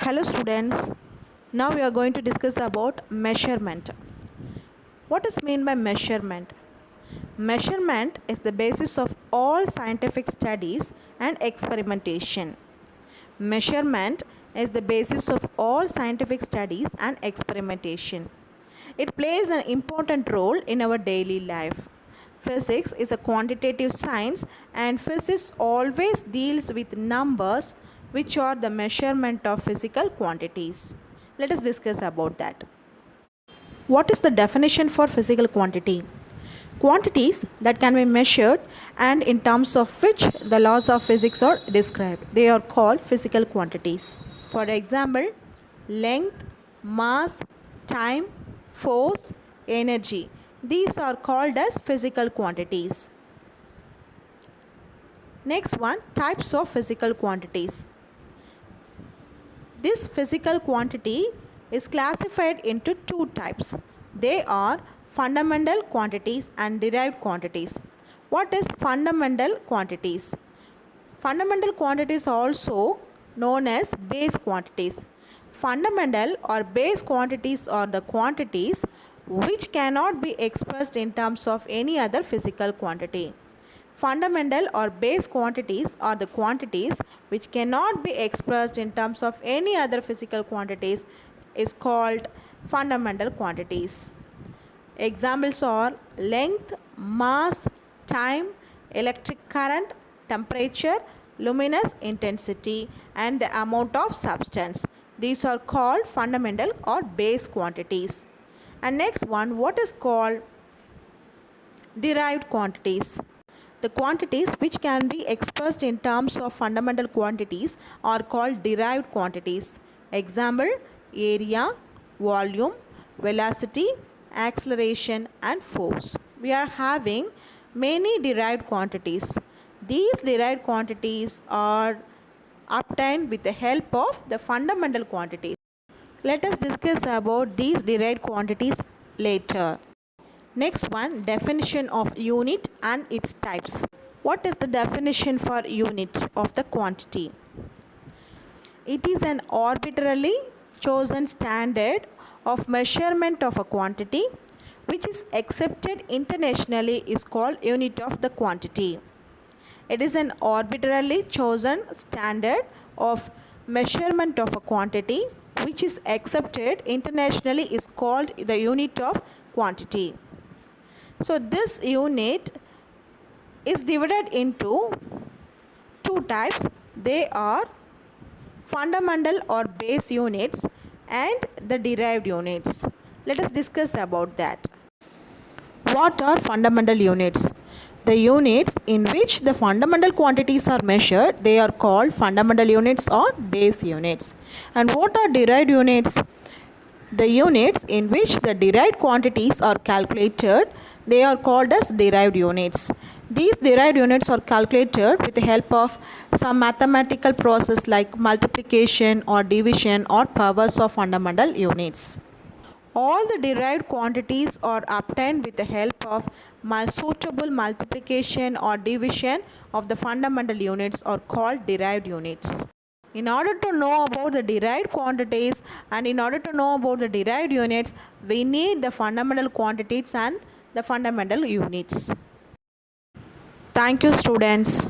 Hello students, now we are going to discuss about measurement. What is meant by measurement? Measurement is the basis of all scientific studies and experimentation. Measurement is the basis of all scientific studies and experimentation. It plays an important role in our daily life. Physics is a quantitative science and physics always deals with numbers which are the measurement of physical quantities. Let us discuss about that. What is the definition for physical quantity? Quantities that can be measured and in terms of which the laws of physics are described. They are called physical quantities. For example, length, mass, time, force, energy. These are called as physical quantities. Next one, types of physical quantities. This physical quantity is classified into two types. They are fundamental quantities and derived quantities. What is fundamental quantities? Fundamental quantities are also known as base quantities. Fundamental or base quantities are the quantities which cannot be expressed in terms of any other physical quantity. Fundamental or base quantities are the quantities which cannot be expressed in terms of any other physical quantities is called fundamental quantities. Examples are length, mass, time, electric current, temperature, luminous intensity and the amount of substance. These are called fundamental or base quantities. And next one, what is called derived quantities? The quantities which can be expressed in terms of fundamental quantities are called derived quantities. Example, area, volume, velocity, acceleration and force. We are having many derived quantities. These derived quantities are obtained with the help of the fundamental quantities. Let us discuss about these derived quantities later. Next one, definition of unit and its types. What is the definition for unit of the quantity? It is an arbitrarily chosen standard of measurement of a quantity which is accepted internationally is called unit of the quantity. It is an arbitrarily chosen standard of measurement of a quantity which is accepted internationally is called the unit of quantity. So this unit is divided into two types. They are fundamental or base units and the derived units. Let us discuss about that. What are fundamental units? The units in which the fundamental quantities are measured, they are called fundamental units or base units. And what are derived units? The units in which the derived quantities are calculated, they are called as derived units. These derived units are calculated with the help of some mathematical process like multiplication or division or powers of fundamental units. All the derived quantities are obtained with the help of suitable multiplication or division of the fundamental units are called derived units. In order to know about the derived quantities and in order to know about the derived units, we need the fundamental quantities and the fundamental units. Thank you, students.